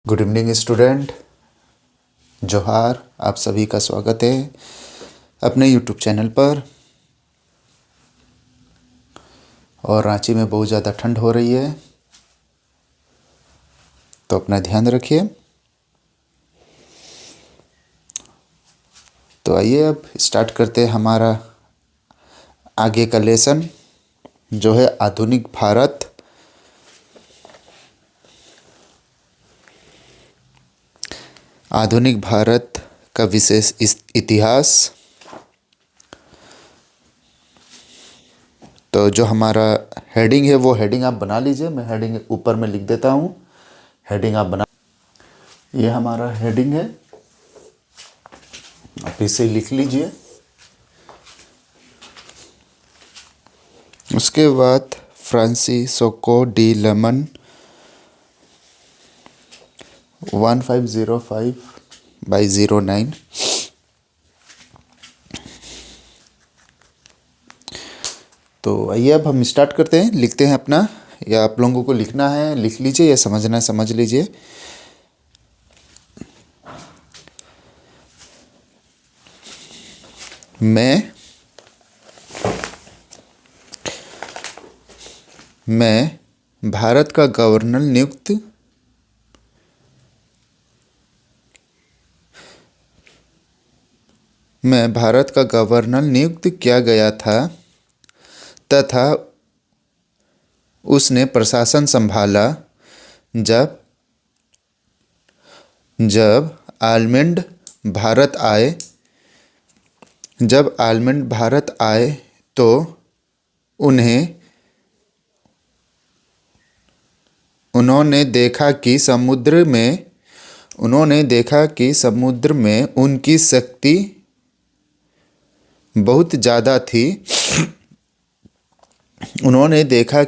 Good evening student, जोहार। आप सभी का स्वागत है अपने यूट्यूब चैनल पर। और रांची में बहुत ज़्यादा ठंड हो रही है, तो अपना ध्यान रखिए। तो आइए अब स्टार्ट करते हैं हमारा आगे का लेसन, जो है आधुनिक भारत। आधुनिक भारत का विशेष इतिहास। तो जो हमारा हेडिंग है वो हेडिंग आप बना लीजिए। मैं हेडिंग ऊपर में लिख देता हूँ। हेडिंग आप बना, ये हमारा हेडिंग है, आप इसे लिख लीजिए। उसके बाद फ्रांसिस्को डी लेमन 1505/09। तो आइए अब हम स्टार्ट करते हैं, लिखते हैं अपना, या आप लोगों को लिखना है लिख लीजिए, या समझना है समझ लीजिए। मैं भारत का गवर्नर नियुक्त किया गया था तथा उसने प्रशासन संभाला जब जब आलमंड भारत आए तो उन्होंने देखा कि समुद्र में उनकी शक्ति बहुत ज़्यादा थी। उन्होंने देखा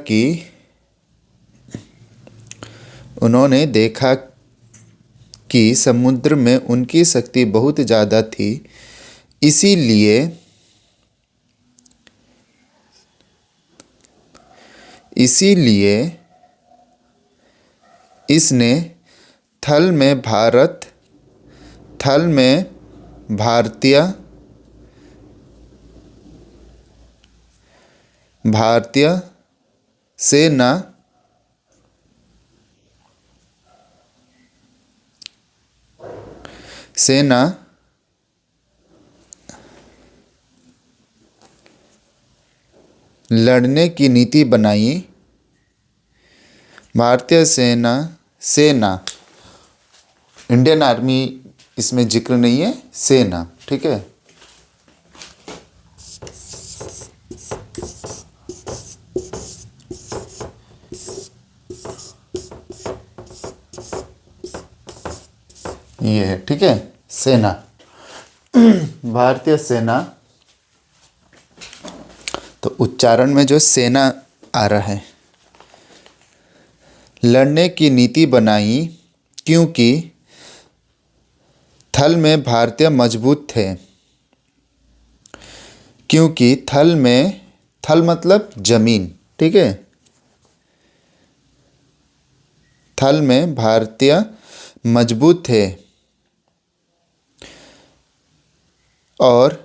कि समुद्र में उनकी शक्ति बहुत ज़्यादा थी, इसीलिए इसने थल में भारतीय सेना लड़ने की नीति बनाई। भारतीय सेना इंडियन आर्मी इसमें जिक्र नहीं है, सेना, ठीक है। ये है, ठीक है, सेना, भारतीय सेना। तो उच्चारण में जो सेना आ रहा है, लड़ने की नीति बनाई क्योंकि थल में भारतीय मजबूत थे। क्योंकि थल मतलब जमीन, ठीक है। थल में भारतीय मजबूत थे और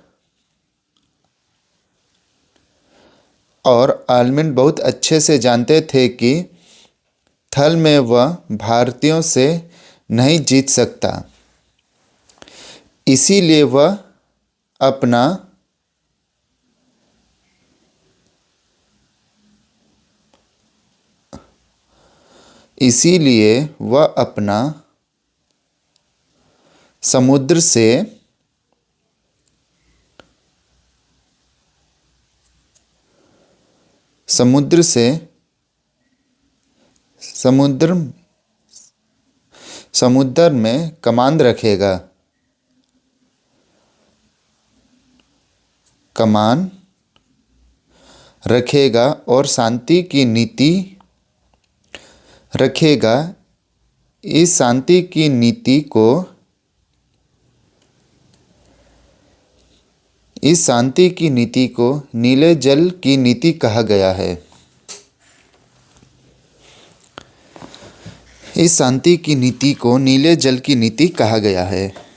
आलमंड बहुत अच्छे से जानते थे कि थल में वह भारतीयों से नहीं जीत सकता। इसीलिए वह अपना समुद्र में कमान रखेगा और शांति की नीति रखेगा। इस शांति की नीति को नीले जल की नीति कहा गया है। इस शांति की नीति को नीले जल की नीति कहा गया है।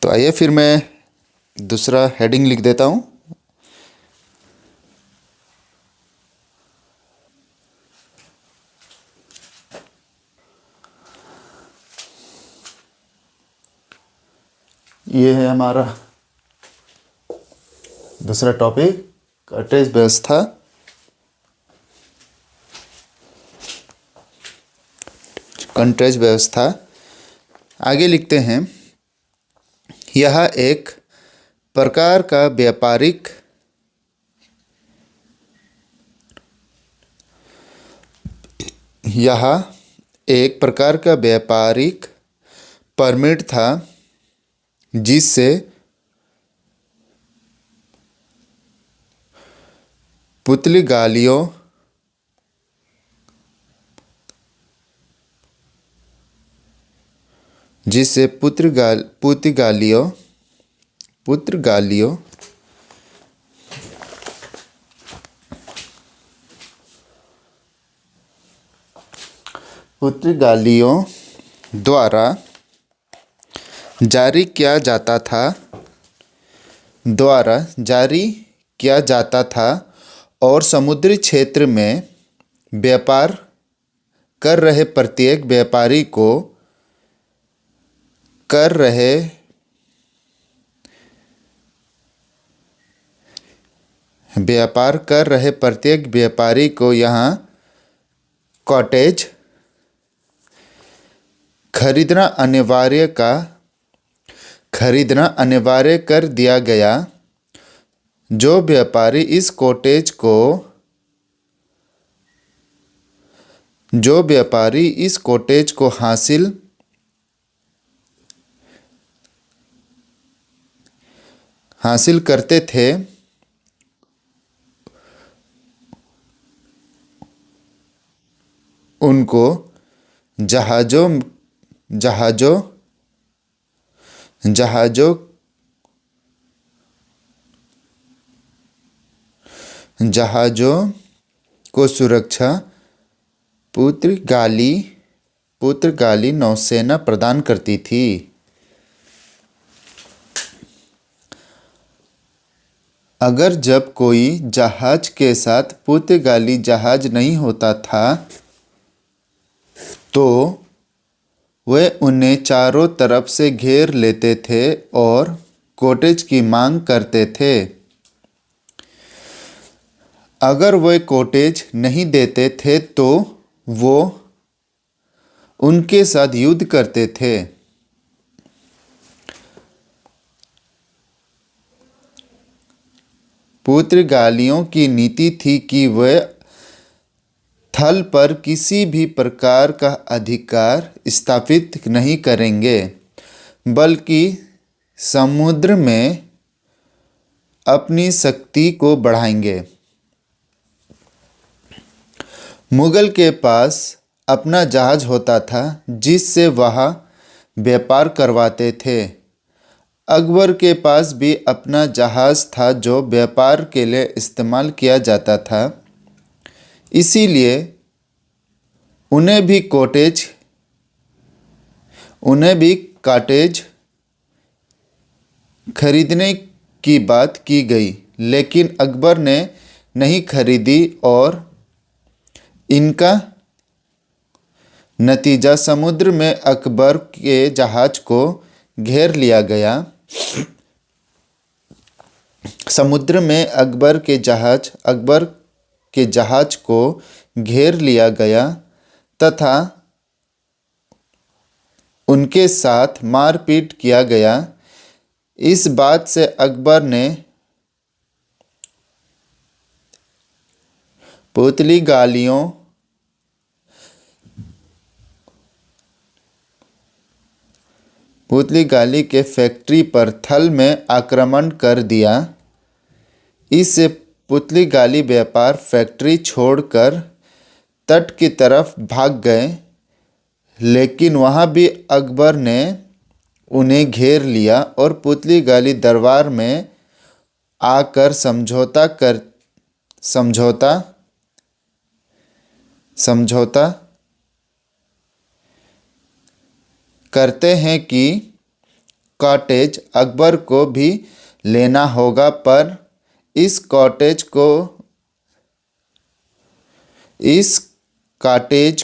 तो आइए फिर मैं दूसरा हेडिंग लिख देता हूँ। ये है हमारा दूसरा टॉपिक, कॉटेज व्यवस्था। कॉटेज व्यवस्था आगे लिखते हैं, यह एक प्रकार का व्यापारिक परमिट था जिससे पुर्तगालियों द्वारा जारी किया जाता था और समुद्री क्षेत्र में व्यापार कर रहे प्रत्येक व्यापारी को यहाँ कॉटेज खरीदना अनिवार्य कर दिया गया। जो व्यापारी इस कॉटेज को हासिल करते थे, उनको जहाज़ों को सुरक्षा पुर्तगाली नौसेना प्रदान करती थी। अगर जब कोई जहाज के साथ पुर्तगाली जहाज नहीं होता था तो वे उन्हें चारों तरफ से घेर लेते थे और कॉटेज की मांग करते थे। अगर वे कॉटेज नहीं देते थे तो वो उनके साथ युद्ध करते थे। पुर्तगालियों की नीति थी कि वे थल पर किसी भी प्रकार का अधिकार स्थापित नहीं करेंगे, बल्कि समुद्र में अपनी शक्ति को बढ़ाएंगे। मुगल के पास अपना जहाज होता था जिससे वह व्यापार करवाते थे। अकबर के पास भी अपना जहाज था जो व्यापार के लिए इस्तेमाल किया जाता था। इसीलिए उन्हें भी कॉटेज खरीदने की बात की गई, लेकिन अकबर ने नहीं खरीदी और इनका नतीजा समुद्र में अकबर के जहाज को घेर लिया गया। समुद्र में अकबर के जहाज को घेर लिया गया तथा उनके साथ मारपीट किया गया। इस बात से अकबर ने पुर्तगाली के फैक्ट्री पर थल में आक्रमण कर दिया। इससे पुर्तगाली व्यापार फैक्ट्री छोड़कर तट की तरफ भाग गए, लेकिन वहाँ भी अकबर ने उन्हें घेर लिया और पुर्तगाली दरबार में आकर समझौता समझौता करते हैं कि कॉटेज अकबर को भी लेना होगा, पर इस कॉटेज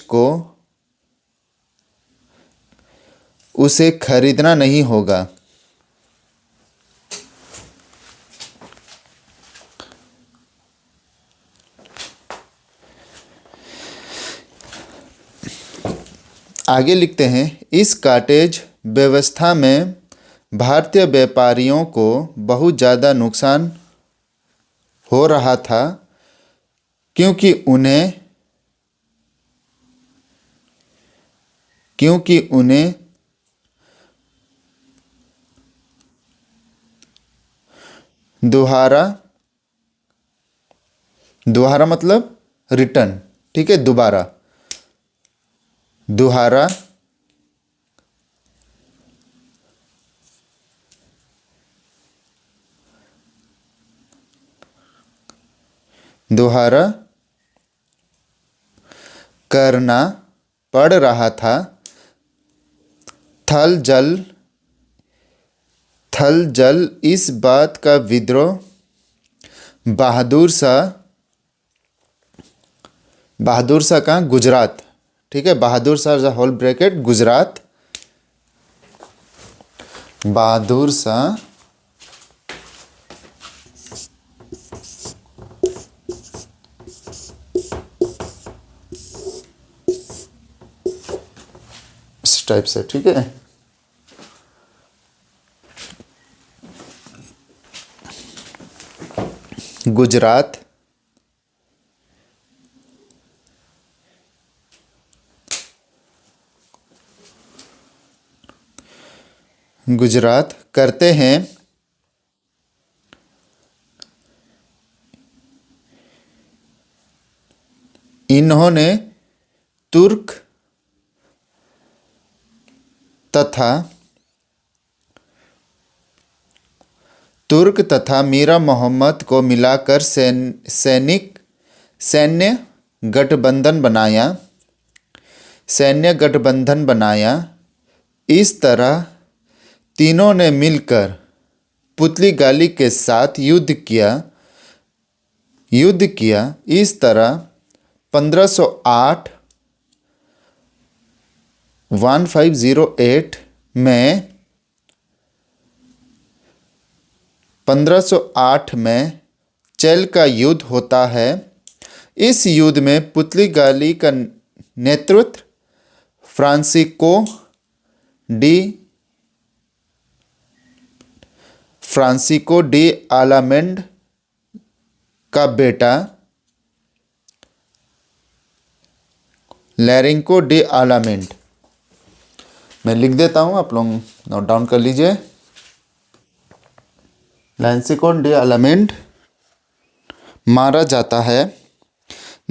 को उसे खरीदना नहीं होगा। आगे लिखते हैं, इस कॉटेज व्यवस्था में भारतीय व्यापारियों को बहुत ज़्यादा नुकसान हो रहा था, क्योंकि उन्हें दोबारा मतलब रिटर्न, ठीक है, दोबारा करना पड़ रहा था। थल जल इस बात का विद्रोह बहादुर शाह का गुजरात, ठीक है, बहादुर शाह होल ब्रैकेट गुजरात, बहादुर शाह इस टाइप से, ठीक है। गुजरात करते हैं इन्होंने तुर्क तथा मीरा मोहम्मद को मिलाकर सैन्य गठबंधन बनाया। इस तरह तीनों ने मिलकर पुतली गाली के साथ युद्ध किया। इस तरह 1508 में चैल का युद्ध होता है। इस युद्ध में पुतली गाली का नेतृत्व फ्रांसिस्को डी आलामेंड का बेटा लैरिंको डी आलामेंड, मैं लिख देता हूं, आप लोग नोट डाउन कर लीजिए। लैरिंको डी आलामेंड मारा जाता है।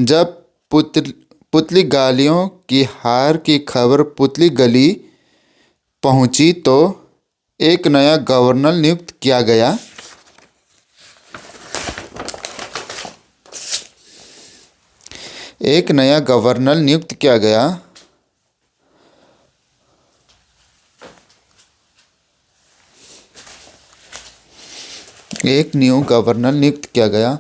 जब पुतली गालियों की हार की खबर पुतली गली पहुंची तो एक नया गवर्नर नियुक्त किया गया। एक नया गवर्नर नियुक्त किया गया। एक न्यू गवर्नर नियुक्त किया गया।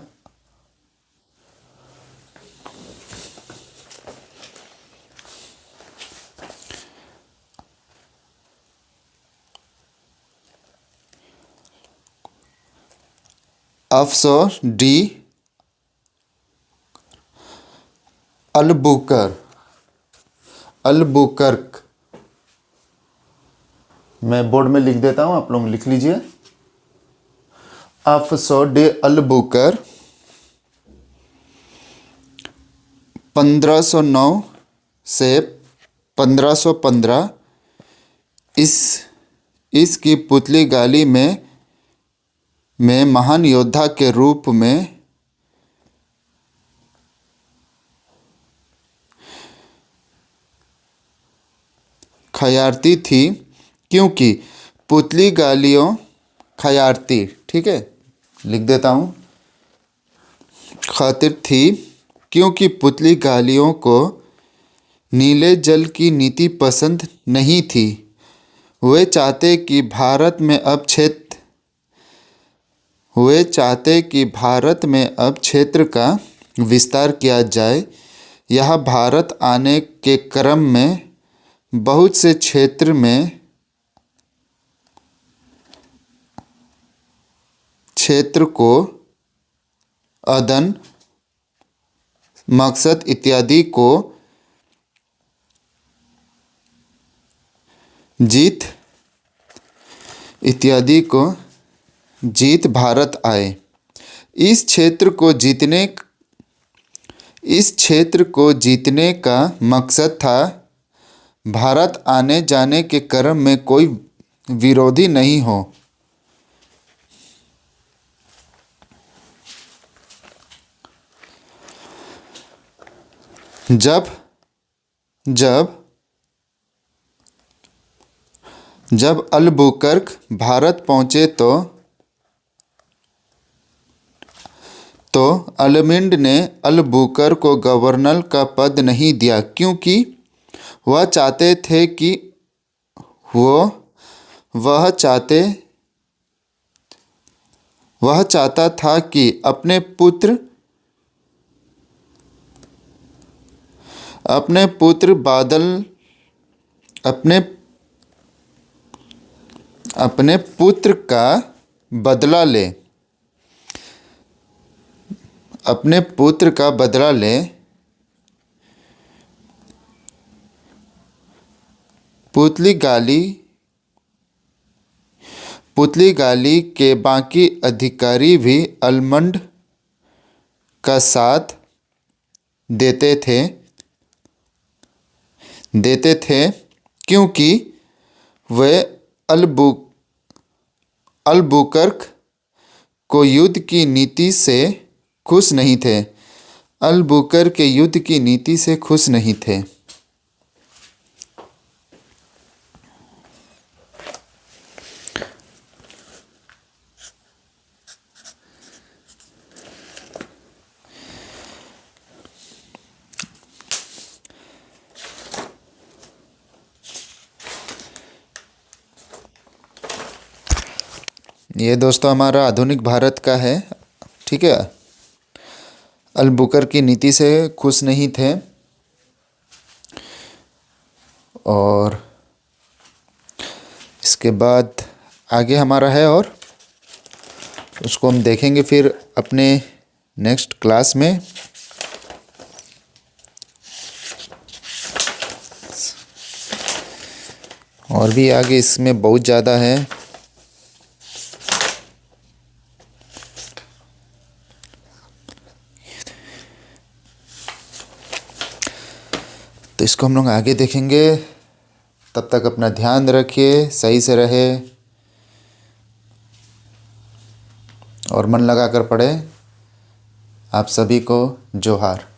अफसर डी अल्बुकर्क, मैं बोर्ड में लिख देता हूं, आप लोग लिख लीजिए। अफसर डी अल्बुकर 1509 से 1515 इसकी पुतली गाली में महान योद्धा के रूप में खयारती थी, क्योंकि पुतली गालियों खयारती, ठीक है, लिख देता हूँ। खातिर थी क्योंकि पुतली गालियों को नीले जल की नीति पसंद नहीं थी। वे चाहते कि भारत में अब क्षेत्र का विस्तार किया जाए। यह भारत आने के क्रम में बहुत से क्षेत्र को अदन, मकसद इत्यादि को जीत भारत आए। इस क्षेत्र को जीतने का मकसद था भारत आने जाने के क्रम में कोई विरोधी नहीं हो। जब अलबुकर्क भारत पहुंचे तो अल्मिंड ने अलबुकर्क को गवर्नर का पद नहीं दिया, क्योंकि वह चाहता था कि अपने पुत्र का बदला ले। पुतली गाली के बाकी अधिकारी भी अल्मंड का साथ देते थे, क्योंकि वे अलबुकर्क को युद्ध की नीति से खुश नहीं थे। ये दोस्तों हमारा आधुनिक भारत का है, ठीक है। अलबुकर्क की नीति से खुश नहीं थे और इसके बाद आगे हमारा है और उसको हम देखेंगे फिर अपने नेक्स्ट क्लास में। और भी आगे इसमें बहुत ज़्यादा है। तो इसको हम लोग आगे देखेंगे। तब तक अपना ध्यान रखिए, सही से रहे और मन लगा कर पढ़े। आप सभी को जोहार।